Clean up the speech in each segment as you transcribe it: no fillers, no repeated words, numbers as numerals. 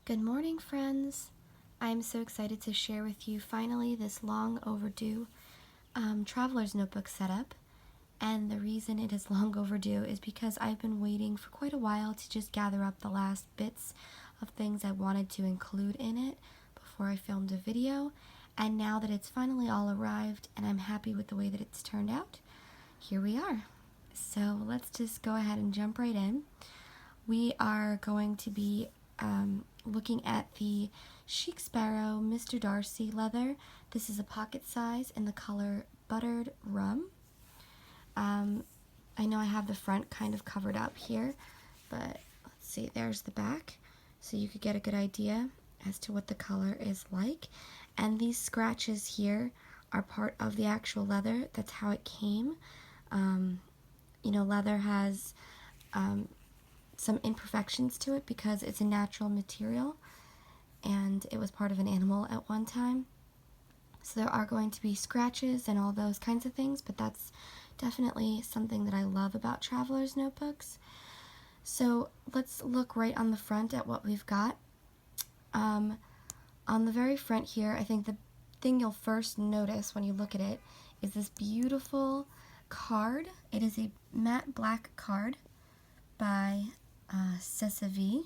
Good morning, friends. I'm so excited to share with you finally this long overdue traveler's notebook setup. And the reason it is long overdue is because I've been waiting for quite a while to just gather up the last bits of things I wanted to include in it before I filmed a video. And now that it's finally all arrived and I'm happy with the way that it's turned out, here we are. So let's just go ahead and jump right in. We are going to be looking at the Chic Sparrow Mr. Darcy leather. This is a pocket size in the color Buttered Rum. I know I have the front kind of covered up here, but let's see, there's the back. So you could get a good idea as to what the color is like. And these scratches here are part of the actual leather. That's how it came. Leather has some imperfections to it because it's a natural material and it was part of an animal at one time. So there are going to be scratches and all those kinds of things, but that's definitely something that I love about traveler's notebooks. So let's look right on the front at what we've got. On the very front here, I think the thing you'll first notice when you look at it is this beautiful card. It is a matte black card by Sparrow.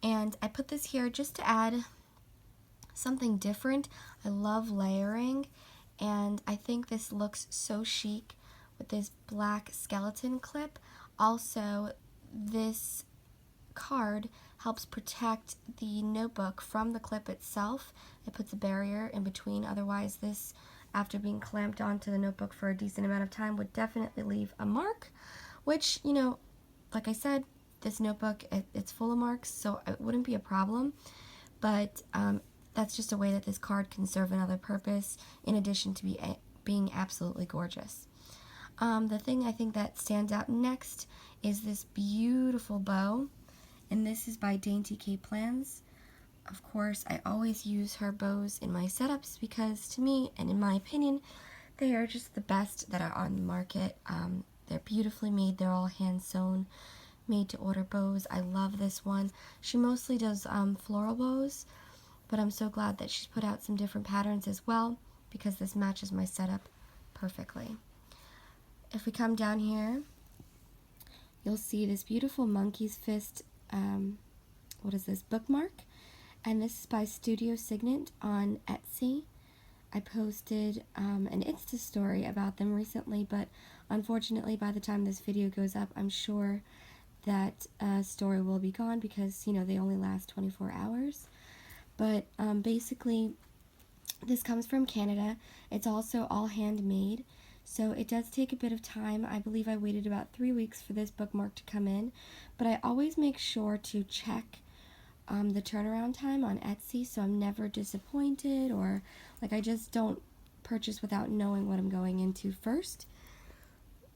And I put this here just to add something different. I love layering, and I think this looks so chic with this black skeleton clip. Also, this card helps protect the notebook from the clip itself. It puts a barrier in between. Otherwise, this, after being clamped onto the notebook for a decent amount of time, would definitely leave a mark, which, like I said, this notebook, it's full of marks, so it wouldn't be a problem, but that's just a way that this card can serve another purpose in addition to being absolutely gorgeous. The thing I think that stands out next is this beautiful bow, and this is by Dainty Cape Plans. Of course, I always use her bows in my setups because, to me, and in my opinion, they are just the best that are on the market. They're beautifully made. They're all hand sewn, made to order bows. I love this one. She mostly does floral bows, but I'm so glad that she's put out some different patterns as well because this matches my setup perfectly. If we come down here, you'll see this beautiful monkey's fist, bookmark, and this is by Studio Signet on Etsy. I posted an Insta story about them recently, but unfortunately by the time this video goes up, I'm sure that story will be gone because, they only last 24 hours. But basically, this comes from Canada. It's also all handmade, so it does take a bit of time. I believe I waited about 3 weeks for this bookmark to come in, but I always make sure to check the turnaround time on Etsy, so I'm never disappointed, or I just don't purchase without knowing what I'm going into first.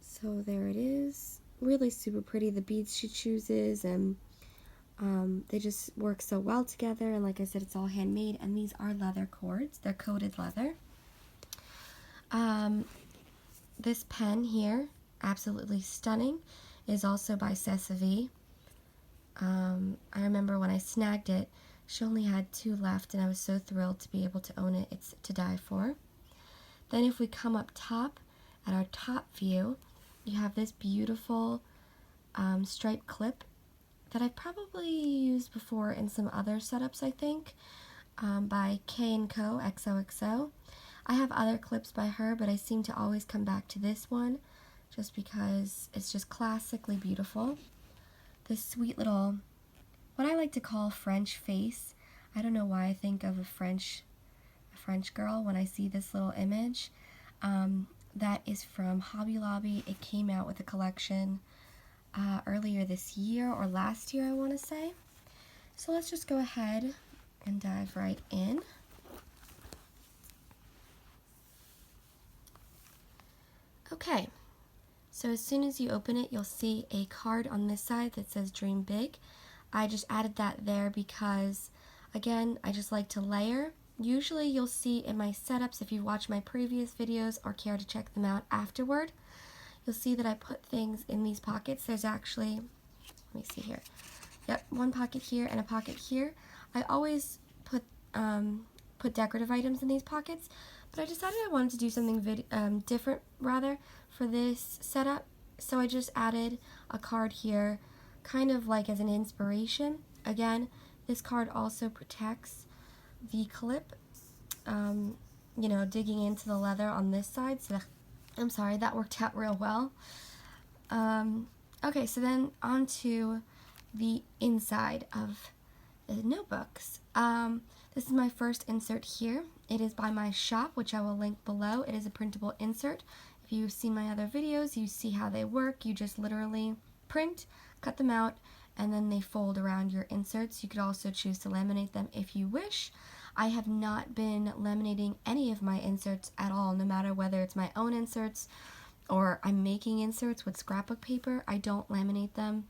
So there it is. Really super pretty, the beads she chooses, and they just work so well together. And like I said, it's all handmade, and these are leather cords. They're coated leather. This pen here, absolutely stunning, is also by Sparrow. I remember when I snagged it, she only had 2 left, and I was so thrilled to be able to own it. It's to die for. Then if we come up top, at our top view, you have this beautiful striped clip that I've probably used before in some other setups, I think, by K&Co XOXO. I have other clips by her, but I seem to always come back to this one just because it's just classically beautiful. This sweet little, what I like to call French face. I don't know why I think of a French girl when I see this little image. That is from Hobby Lobby. It came out with a collection earlier this year, or last year, I want to say. So let's just go ahead and dive right in. Okay, so as soon as you open it, you'll see a card on this side that says Dream Big. I just added that there because, again, I just like to layer. Usually you'll see in my setups, if you watch my previous videos or care to check them out afterward, you'll see that I put things in these pockets. There's actually, let me see here, Yep, one pocket here and a pocket here. I always put decorative items in these pockets, but I decided I wanted to do something different rather for this setup. So I just added a card here, kind of like as an inspiration. Again, this card also protects the clip, you know, digging into the leather on this side. So I'm sorry, that worked out real well. Okay, so then on to the inside of the notebooks. This is my first insert here. It is by my shop, which I will link below. It is a printable insert. If you've seen my other videos, you see how they work. You just literally print, cut them out, and then they fold around your inserts. You could also choose to laminate them if you wish. I have not been laminating any of my inserts at all, no matter whether it's my own inserts or I'm making inserts with scrapbook paper. I don't laminate them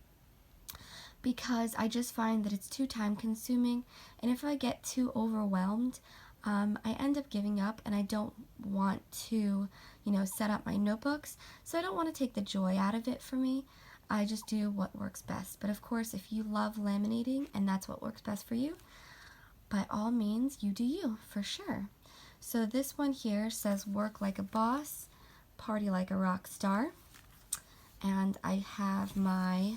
because I just find that it's too time consuming, and if I get too overwhelmed, I end up giving up, and I don't want to, you know, set up my notebooks, so I don't want to take the joy out of it for me. I just do what works best. But of course, if you love laminating and that's what works best for you, by all means, you do you, for sure. So this one here says, work like a boss, party like a rock star, and I have my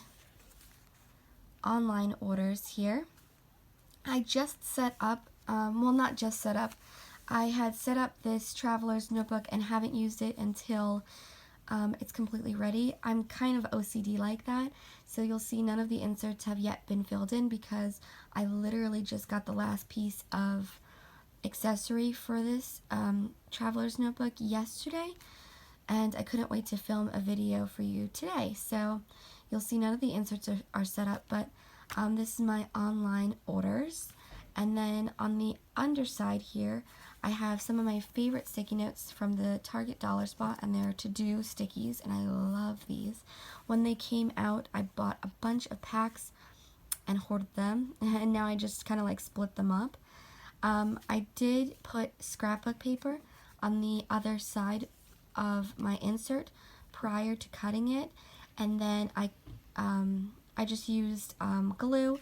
online orders here. I just set up, well, not just set up, I had set up this traveler's notebook and haven't used it until it's completely ready. I'm kind of OCD like that, so you'll see none of the inserts have yet been filled in because I literally just got the last piece of accessory for this traveler's notebook yesterday, and I couldn't wait to film a video for you today. So you'll see none of the inserts are set up, but this is my online orders. And then on the underside here, I have some of my favorite sticky notes from the Target Dollar Spot, and they're to-do stickies, and I love these. When they came out, I bought a bunch of packs and hoarded them, and now I just kind of like split them up. I did put scrapbook paper on the other side of my insert prior to cutting it, and then I just used glue.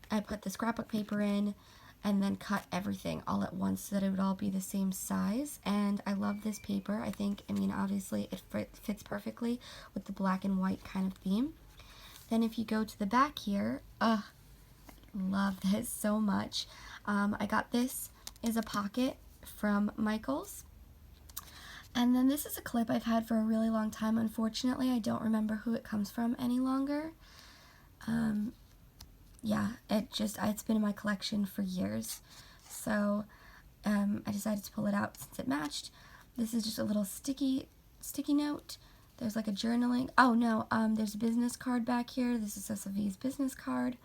I put the scrapbook paper in and then cut everything all at once so that it would all be the same size. And I love this paper. I mean, obviously it fits perfectly with the black and white kind of theme. Then if you go to the back here, I love this so much. I got this is a pocket from Michaels. And then this is a clip I've had for a really long time. Unfortunately, I don't remember who it comes from any longer. Yeah, it's been in my collection for years. So I decided to pull it out since it matched. This is just a little sticky note. There's like a journaling. Oh no, there's a business card back here. This is SLV's business card.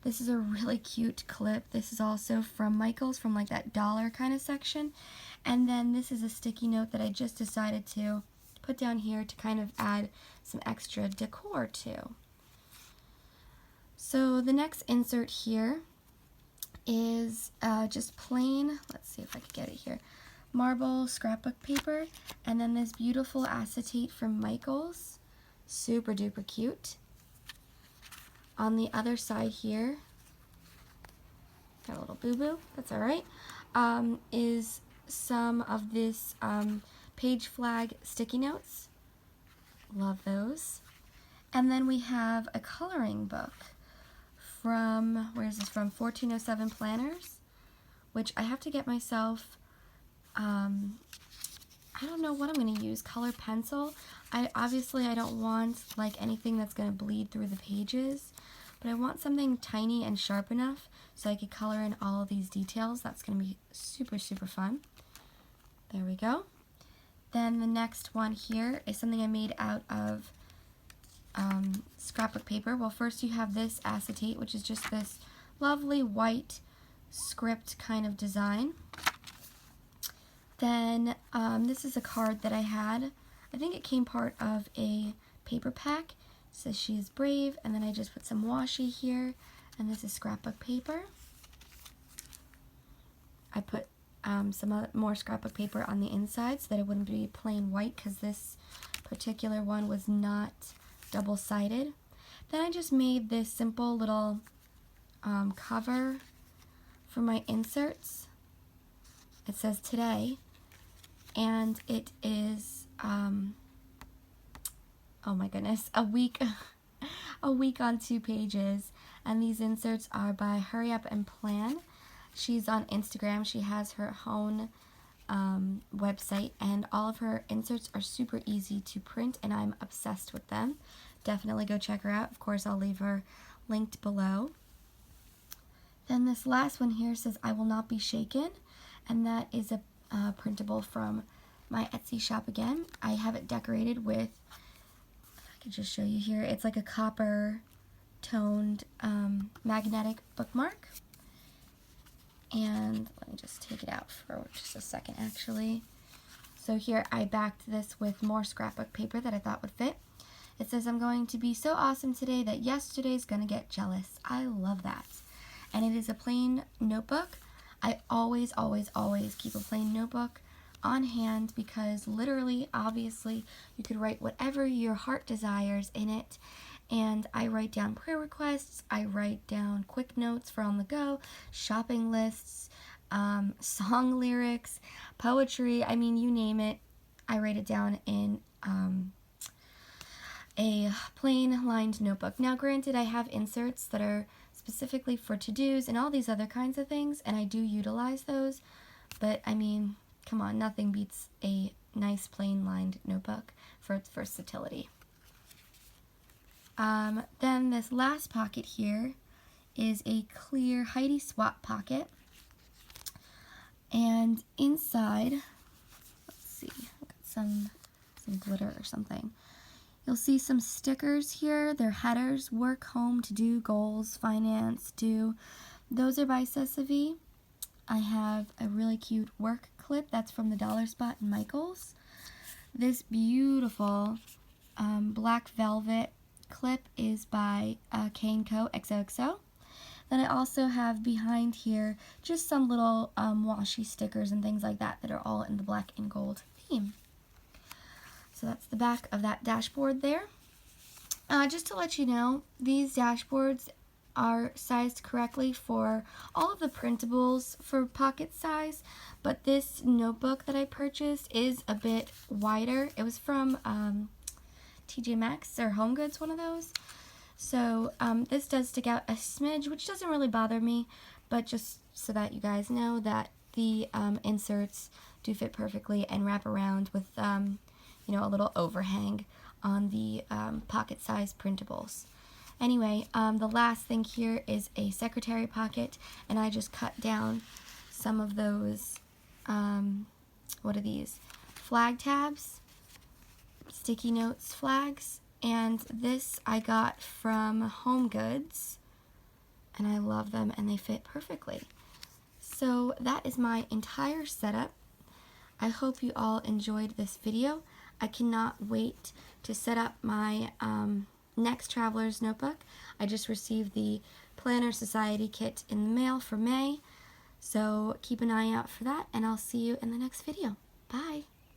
This is a really cute clip. This is also from Michaels, from like that dollar kind of section. And then this is a sticky note that I just decided to put down here to kind of add some extra decor to. So the next insert here is just plain, let's see if I can get it here, marble scrapbook paper, and then this beautiful acetate from Michaels, super duper cute. On the other side here, got a little boo-boo, that's alright, is some of this page flag sticky notes. Love those. And then we have a coloring book from, where is this from? 1407 Planners, which I have to get myself, I don't know what I'm going to use, color pencil. Obviously I don't want like anything that's going to bleed through the pages, but I want something tiny and sharp enough so I could color in all of these details. That's going to be super, super fun. There we go. Then the next one here is something I made out of scrapbook paper. Well, first you have this acetate, which is just this lovely white script kind of design. Then this is a card that I had. I think it came part of a paper pack. It says she is brave, and then I just put some washi here, and this is scrapbook paper. I put some more scrapbook paper on the inside so that it wouldn't be plain white, because this particular one was not double-sided. Then I just made this simple little cover for my inserts. It says today, and it is, oh my goodness, a week on 2 pages. And these inserts are by Hurry Up and Plan. She's on Instagram. She has her own website, and all of her inserts are super easy to print, and I'm obsessed with them. Definitely go check her out. Of course, I'll leave her linked below. Then this last one here says I Will Not Be Shaken, and that is a printable from my Etsy shop again. I have it decorated with, I can just show you here, it's like a copper toned magnetic bookmark. And let me just take it out for just a second actually. So here I backed this with more scrapbook paper that I thought would fit. It says, I'm going to be so awesome today that yesterday's gonna get jealous. I love that. And it is a plain notebook. I always keep a plain notebook on hand because literally, obviously, you could write whatever your heart desires in it. And I write down prayer requests, I write down quick notes for on the go, shopping lists, song lyrics, poetry, I mean, you name it. I write it down in a plain lined notebook. Now granted, I have inserts that are specifically for to-dos and all these other kinds of things, and I do utilize those, but I mean, come on, nothing beats a nice plain lined notebook for its versatility. Then this last pocket here is a clear Heidi Swap pocket, and inside, let's see, I've got some glitter or something. You'll see some stickers here. They're headers: work, home, to do, goals, finance, do. Those are by Sesavi. I have a really cute work clip that's from the Dollar Spot and Michaels. This beautiful black velvet clip is by K&Co XOXO. Then I also have behind here just some little washi stickers and things like that that are all in the black and gold theme. So that's the back of that dashboard there. Just to let you know, these dashboards are sized correctly for all of the printables for pocket size, but this notebook that I purchased is a bit wider. It was from TJ Maxx or Home Goods, one of those. So this does stick out a smidge, which doesn't really bother me, but just so that you guys know that the inserts do fit perfectly and wrap around with you know, a little overhang on the pocket size printables. Anyway, the last thing here is a secretary pocket, and I just cut down some of those, what are these? Flag tabs, sticky notes flags, and this I got from Home Goods, and I love them and they fit perfectly. So that is my entire setup. I hope you all enjoyed this video. I cannot wait to set up my next Traveler's Notebook. I just received the Planner Society kit in the mail for May, so keep an eye out for that, and I'll see you in the next video. Bye!